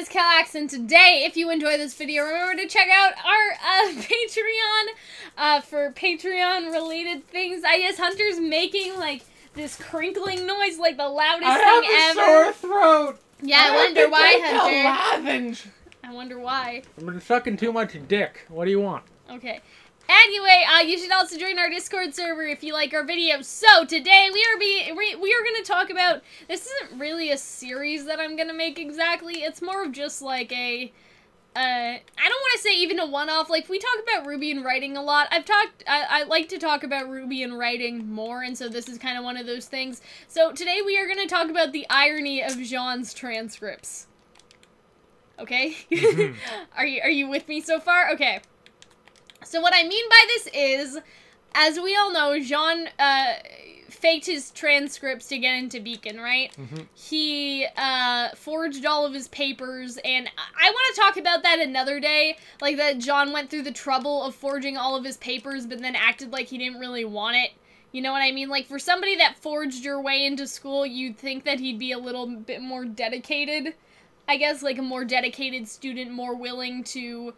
is Calxiyn, and today, if you enjoy this video, remember to check out our Patreon for Patreon-related things. I guess Hunter's making, like, this crinkling noise, like the loudest thing ever. I have a sore throat! Yeah, I wonder why, Hunter. Lavenge. I wonder why. I've been sucking too much dick. What do you want? Okay. Anyway, you should also join our Discord server if you like our videos. So, today we are going to talk about, this isn't really a series that I'm going to make exactly. It's more of just like a, I don't want to say even a one-off. Like, we talk about RWBY and writing a lot. I like to talk about RWBY and writing more, and so this is kind of one of those things. So, today we are going to talk about the irony of Jaune's transcripts. Okay? Mm-hmm. Are you with me so far? Okay. So what I mean by this is, as we all know, Jaune faked his transcripts to get into Beacon, right? Mm-hmm. He forged all of his papers, and I want to talk about that another day. Like, that Jaune went through the trouble of forging all of his papers, but then acted like he didn't really want it. You know what I mean? Like, for somebody that forged your way into school, you'd think that he'd be a little bit more dedicated. I guess, like, a more dedicated student, more willing to...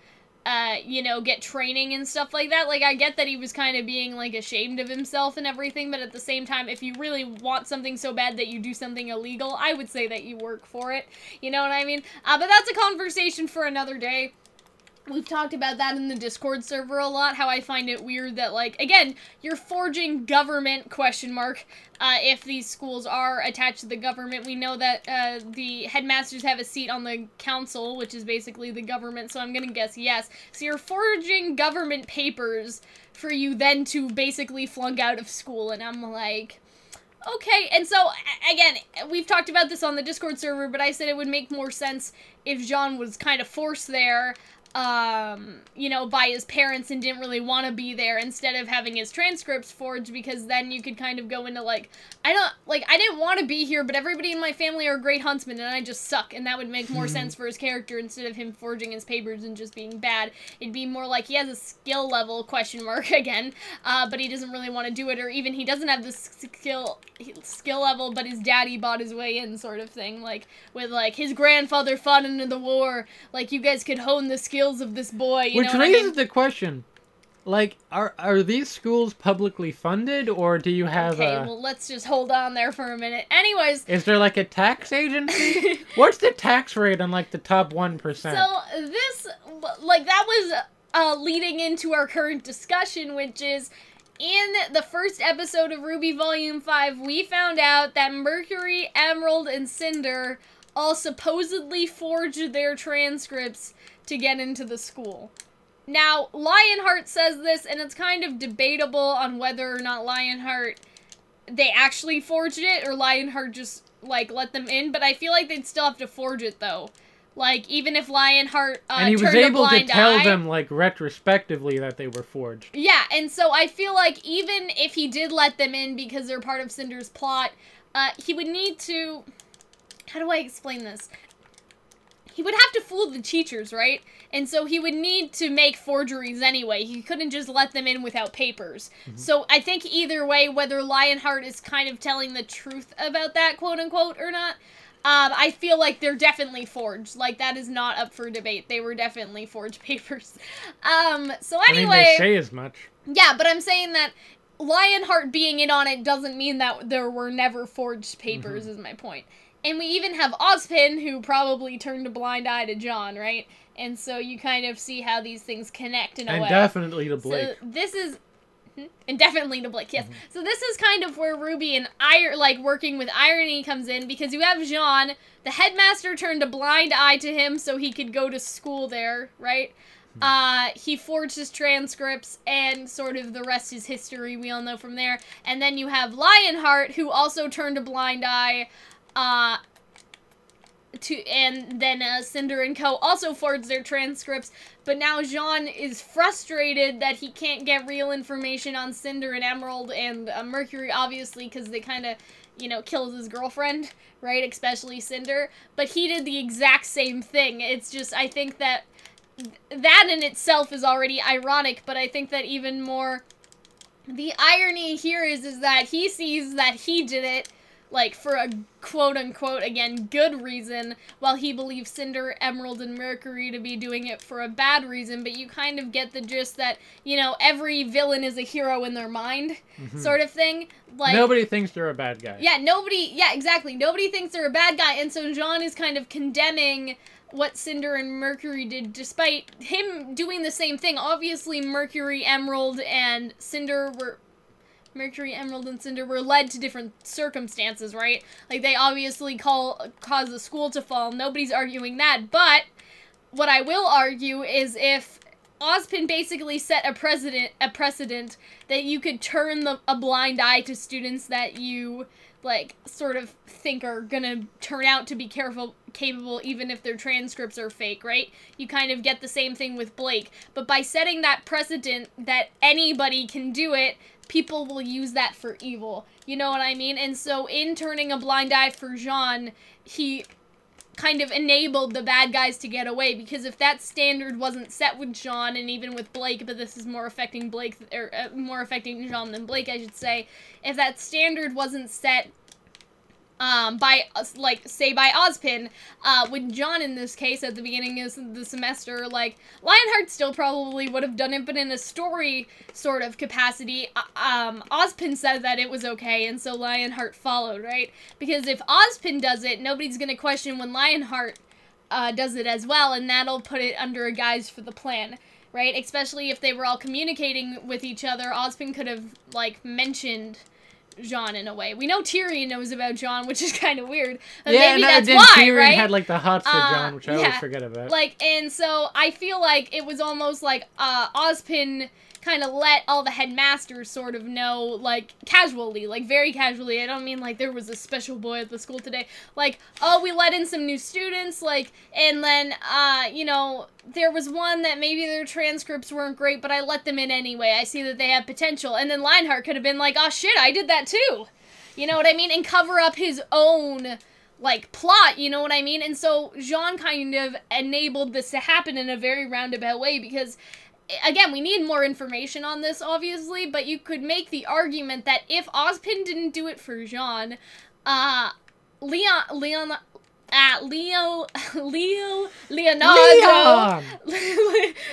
you know, get training and stuff like that. Like, I get that he was kind of being, like, ashamed of himself and everything, but at the same time, if you really want something so bad that you do something illegal, I would say that you work for it. You know what I mean? But that's a conversation for another day. We've talked about that in the Discord server a lot, how I find it weird that, like, again, you're forging government, question mark, if these schools are attached to the government. We know that the headmasters have a seat on the council, which is basically the government, so I'm gonna guess yes. So you're forging government papers for you then to basically flunk out of school, and I'm like... Okay, and so, again, we've talked about this on the Discord server, but I said it would make more sense if Jaune was kind of forced there, you know, by his parents and didn't really want to be there instead of having his transcripts forged, because then you could kind of go into, like, I didn't want to be here, but everybody in my family are great huntsmen, and I just suck, and that would make more sense for his character instead of him forging his papers and just being bad. It'd be more like he has a skill level, question mark, again, but he doesn't really want to do it, or even he doesn't have the skill level, but his daddy bought his way in, sort of thing, like, with, like, his grandfather fought into the war, like, you guys could hone the skills of this boy, you know what I mean? Which raises the question, like, are these schools publicly funded, or do you have Okay, well, let's just hold on there for a minute. Anyways... Is there, like, a tax agency? What's the tax rate on, like, the top 1%? So, this, like, that was leading into our current discussion, which is... In the first episode of RWBY Volume 5, we found out that Mercury, Emerald, and Cinder all supposedly forged their transcripts to get into the school. Now, Lionheart says this, and it's kind of debatable on whether or not Lionheart, they actually forged it, or Lionheart just, like, let them in, but I feel like they'd still have to forge it, though. Like, even if Lionheart and he was able to tell them, like, retrospectively that they were forged. Yeah, and so I feel like even if he did let them in because they're part of Cinder's plot, he would need to... How do I explain this? He would have to fool the teachers, right? And so he would need to make forgeries anyway. He couldn't just let them in without papers. Mm-hmm. So I think either way, whether Lionheart is kind of telling the truth about that, quote-unquote, or not, I feel like they're definitely forged. Like, that is not up for debate. They were definitely forged papers. So anyway... I mean, they say as much. Yeah, but I'm saying that Lionheart being in on it doesn't mean that there were never forged papers, is my point. And we even have Ozpin, who probably turned a blind eye to Jaune, right? And so you kind of see how these things connect in a way. And definitely to Blake. So this is... And definitely to Blake, yes. So this is kind of where RWBY and like working with irony comes in, because you have Jaune, the headmaster turned a blind eye to him so he could go to school there, right? He forged his transcripts, and sort of the rest is history, we all know from there. And then you have Lionheart, who also turned a blind eye, and then Cinder and Co. also forged their transcripts, but now Jaune is frustrated that he can't get real information on Cinder and Emerald and Mercury, obviously, because they kind of, you know, kills his girlfriend, right, especially Cinder, but he did the exact same thing. It's just, I think that in itself is already ironic, but I think that even more, the irony here is that he sees that he did it, like, for a quote-unquote, again, good reason, while he believes Cinder, Emerald, and Mercury to be doing it for a bad reason, but you kind of get the gist that, you know, every villain is a hero in their mind, sort of thing. Like, nobody thinks they're a bad guy. Yeah, exactly. Nobody thinks they're a bad guy, and so Jaune is kind of condemning what Cinder and Mercury did, despite him doing the same thing. Obviously, Mercury, Emerald, and Cinder were led to different circumstances, right? Like, they obviously caused the school to fall. Nobody's arguing that, but what I will argue is if Ozpin basically set a precedent that you could turn a blind eye to students that you, like, sort of think are gonna turn out to be capable even if their transcripts are fake, right? You kind of get the same thing with Blake. But by setting that precedent that anybody can do it, people will use that for evil. You know what I mean? And so in turning a blind eye for Jaune, he kind of enabled the bad guys to get away, because if that standard wasn't set with Jaune, and even with Blake, but this is more affecting Blake, or more affecting Jaune than Blake, I should say, if that standard wasn't set by Ozpin, with Jaune in this case at the beginning of the semester, like, Lionheart still probably would have done it, but in a story sort of capacity, Ozpin said that it was okay, and so Lionheart followed, right? Because if Ozpin does it, nobody's gonna question when Lionheart does it as well, and that'll put it under a guise for the plan, right? Especially if they were all communicating with each other, Ozpin could have, like, mentioned Jaune in a way. We know Tyrion knows about Jaune, which is kind of weird. But yeah, maybe no, that's then why, Tyrion right? had, like, the hots for Jaune, which I always forget about. Like, and so I feel like it was almost like Ozpin kind of let all the headmasters sort of know, like, casually, like, very casually. I don't mean, like, there was a special boy at the school today. Like, oh, we let in some new students, like, and then, you know, there was one that maybe their transcripts weren't great, but I let them in anyway. I see that they have potential. And then Lionheart could have been like, oh, shit, I did that too. You know what I mean? And cover up his own, like, plot, you know what I mean? And so Jaune kind of enabled this to happen in a very roundabout way, because again, we need more information on this, obviously, but you could make the argument that if Ozpin didn't do it for Jaune, Leonardo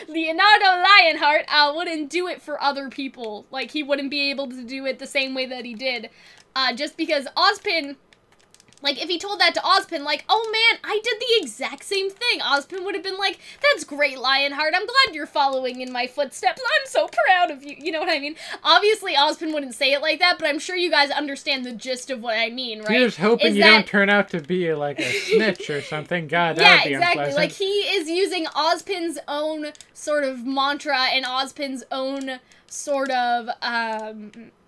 Lionheart wouldn't do it for other people. Like, he wouldn't be able to do it the same way that he did. Just because Ozpin, like, if he told that to Ozpin, like, oh man, I did the exact same thing, Ozpin would have been like, that's great, Lionheart, I'm glad you're following in my footsteps, I'm so proud of you, you know what I mean? Obviously, Ozpin wouldn't say it like that, but I'm sure you guys understand the gist of what I mean, right? You're just hoping you don't turn out to be, like, a snitch or something. God, that would be unpleasant. Like, he is using Ozpin's own sort of mantra and Ozpin's own sort of,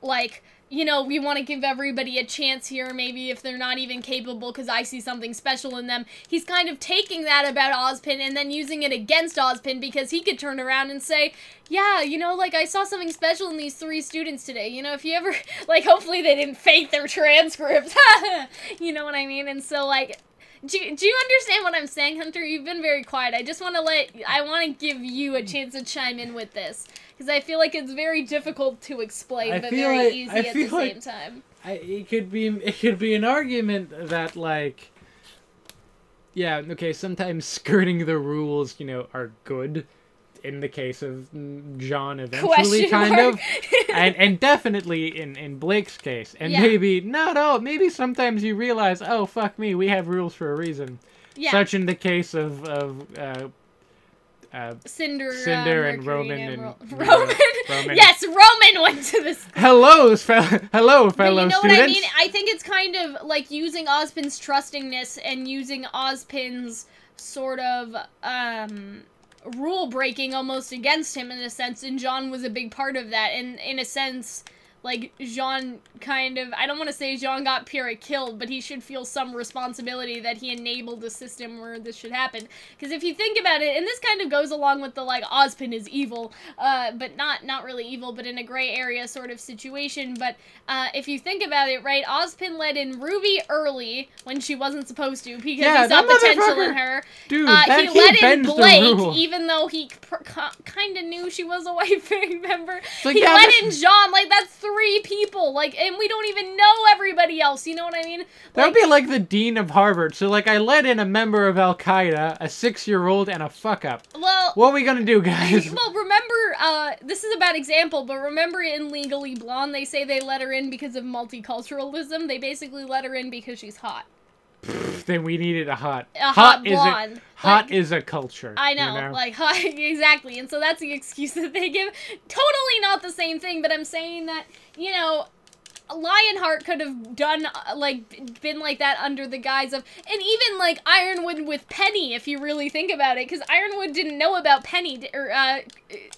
like, you know, we want to give everybody a chance here, maybe if they're not even capable because I see something special in them. He's kind of taking that about Ozpin and then using it against Ozpin, because he could turn around and say, yeah, you know, like, I saw something special in these 3 students today. You know, if you ever, like, hopefully they didn't fake their transcripts. You know what I mean? And so, like, do you understand what I'm saying, Hunter? You've been very quiet. I just want to give you a chance to chime in with this, because I feel like it's very difficult to explain, but very easy at the same time. It could be an argument that, like, yeah, okay, sometimes skirting the rules, you know, are good. In the case of Jaune, eventually, kind of, and definitely in Blake's case, and maybe sometimes you realize, oh fuck me, we have rules for a reason. Yeah. Such in the case of Cinder and Roman and Roman. Yes, Roman went to this. Hello, fellow students. What I mean? I think it's kind of like using Ozpin's trustingness and using Ozpin's sort of rule breaking almost against him in a sense, and Jaune was a big part of that, and in a sense, like, Jaune kind of, I don't want to say Jaune got Pierre killed, but he should feel some responsibility that he enabled the system where this should happen. Because if you think about it, and this kind of goes along with the, like, Ozpin is evil, but not really evil, but in a gray area sort of situation, but if you think about it, right, Ozpin let in RWBY early when she wasn't supposed to, because he saw potential in her. Dude, he let in Blake, even though he kind of knew she was a white fairy member. Like, he let in Jaune, like, that's 3 3 people, like, and we don't even know everybody else, you know what I mean? That would be like the dean of Harvard. So, like, I let in a member of Al-Qaeda, a 6-year-old, and a fuck-up. Well... What are we gonna do, guys? Well, remember, this is a bad example, but remember in Legally Blonde, they say they let her in because of multiculturalism? They basically let her in because she's hot. Then we needed a hot. A hot blonde. Hot is a culture. I know, you know? like, hot, exactly. And so that's the excuse that they give. Totally not the same thing, but I'm saying that, you know, Lionheart could have done, like, been like that under the guise of, and even, like, Ironwood with Penny, if you really think about it, because Ironwood didn't know about Penny, or,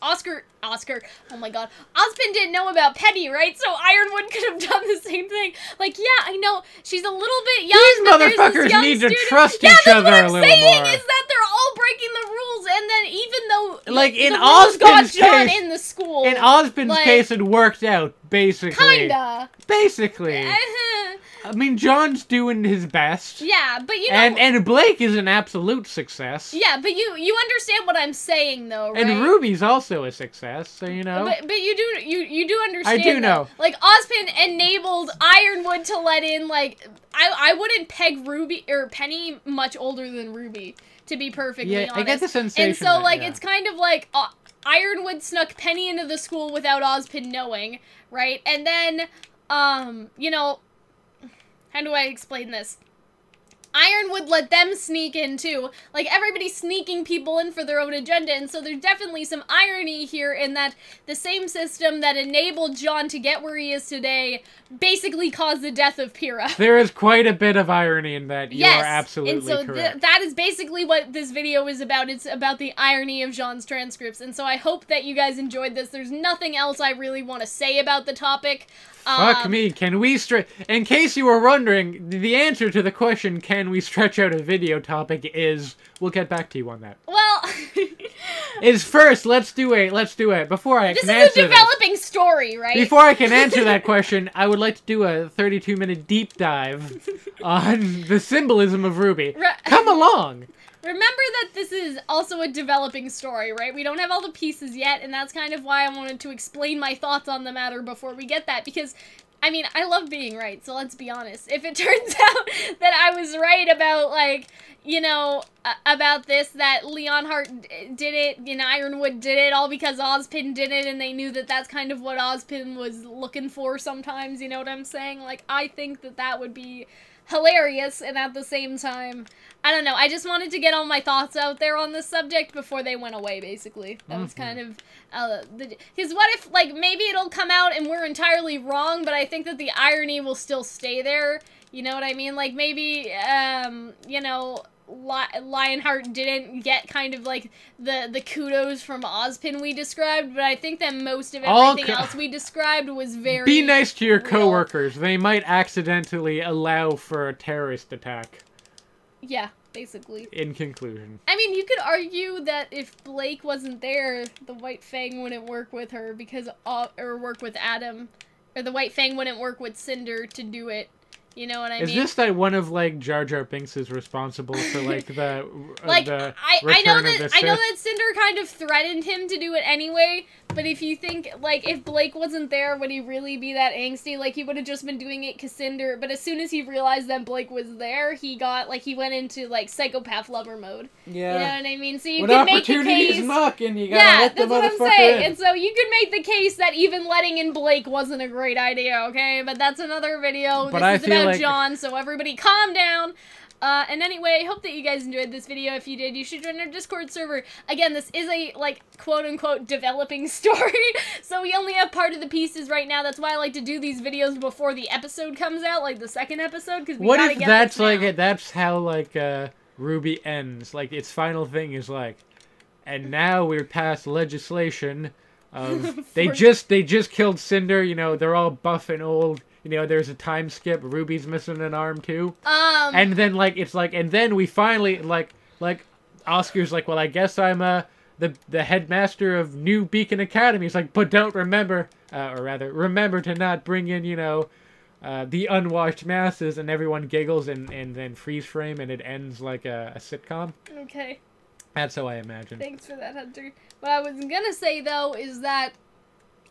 Oscar, oh my god, Ozpin didn't know about Penny, right? So Ironwood could have done the same thing. Like, yeah, I know, she's a little bit young, these motherfuckers need to trust each other a little more. Yeah, that's what I'm saying, is that they're all breaking the rules, and then even though, like, in Ozpin's case, in the school, in Ozpin's case, it worked out, basically. Kinda. Basically. I mean, John's doing his best. Yeah, but you know... And Blake is an absolute success. Yeah, but you understand what I'm saying, though, right? And Ruby's also a success, so you know. But you do understand. I do know. Like, Ozpin enabled Ironwood to let in, like... I wouldn't peg Ruby, or Penny, much older than Ruby, to be perfectly honest. I get the sensation And so, like, it's kind of like... Ironwood snuck Penny into the school without Ozpin knowing, right? And then, you know... How do I explain this? Ironwood let them sneak in, too. Like, everybody's sneaking people in for their own agenda, and so there's definitely some irony here in that the same system that enabled John to get where he is today basically caused the death of Pyrrha. There is quite a bit of irony in that. You are absolutely and so correct. That is basically what this video is about. It's about the irony of John's transcripts, and so I hope that you guys enjoyed this. There's nothing else I really want to say about the topic. Fuck me, can we in case you were wondering, the answer to the question, can we stretch out a video topic is, we'll get back to you on that. Well... is first, let's do it, before I can answer This is a developing story, right? Before I can answer that question, I would like to do a 32-minute deep dive on the symbolism of RWBY. Come along! Remember that this is also a developing story, right? We don't have all the pieces yet, and that's kind of why I wanted to explain my thoughts on the matter before we get that, because, I mean, I love being right, so let's be honest. If it turns out that I was right about, like, you know, about this, that Leonhart did it, you know, Ironwood did it, all because Ozpin did it, and they knew that that's kind of what Ozpin was looking for sometimes, you know what I'm saying? Like, I think that that would be hilarious, and at the same time, I don't know, I just wanted to get all my thoughts out there on this subject before they went away, basically. That was kind of, because what if, like, maybe it'll come out and we're entirely wrong, but I think that the irony will still stay there, you know what I mean? Like, maybe, you know, Lionheart didn't get kind of like the kudos from Ozpin we described, but I think that most of everything else we described was very Be nice to your coworkers. They might accidentally allow for a terrorist attack. Yeah, basically. In conclusion. I mean, you could argue that if Blake wasn't there, the White Fang wouldn't work with her because or work with Adam, or the White Fang wouldn't work with Cinder to do it. You know what I mean? Is this that one of, like, Jar Jar Binks is responsible for, like, the like, I know that Cinder kind of threatened him to do it anyway, but if you think, like, if Blake wasn't there, would he really be that angsty? Like, he would have just been doing it 'cause Cinder, but as soon as he realized that Blake was there, he got, like, he went into, like, psychopath lover mode. Yeah. You know what I mean? So you can make the case... knocking, you gotta let the motherfucker that's what I'm saying. In. And so you could make the case that even letting in Blake wasn't a great idea, okay? But that's another video. But this is about John, so everybody calm down. And anyway, I hope that you guys enjoyed this video. If you did, you should join our Discord server. Again, this is a, like, quote-unquote developing story, so we only have part of the pieces right now. That's why I like to do these videos before the episode comes out, like the second episode, because we gotta get this now. What if that's, like, that's how, like, RWBY ends? Like, its final thing is, like, and now we're past legislation of... they just killed Cinder, you know, they're all buff and old. You know, there's a time skip. Ruby's missing an arm too. And then like it's like, and then we finally like Oscar's like, well, I guess I'm the headmaster of New Beacon Academy. He's like, but don't remember, or rather, remember to not bring in, you know, the unwashed masses. And everyone giggles and then freeze frame, and it ends like a sitcom. Okay. That's how I imagine. Thanks for that, Hunter. What I was gonna say though is that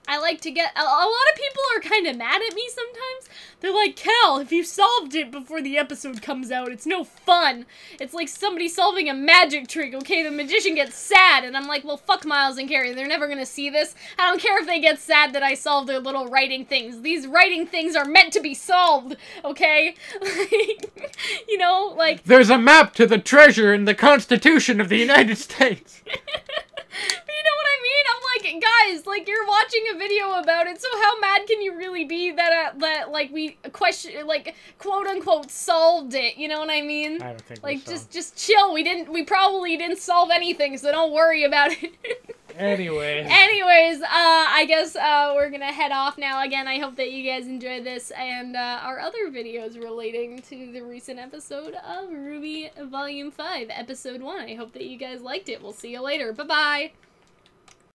I like to get, a lot of people are kind of mad at me sometimes. They're like, Cal, if you solved it before the episode comes out, it's no fun. It's like somebody solving a magic trick, okay? The magician gets sad, and I'm like, well, fuck Miles and Carrie. They're never gonna see this. I don't care if they get sad that I solved their little writing things. These writing things are meant to be solved, okay? Like, you know, like... There's a map to the treasure in the Constitution of the United States. You know what I mean? I'm like, guys, like, you're watching a video about it, so how mad can you really be that, like, we like, quote-unquote, solved it, you know what I mean? I don't think like, just chill, we probably didn't solve anything, so don't worry about it. Anyways, I guess, we're gonna head off now. Again, I hope that you guys enjoyed this, and, our other videos relating to the recent episode of RWBY Volume 5, Episode 1. I hope that you guys liked it. We'll see you later. Bye-bye!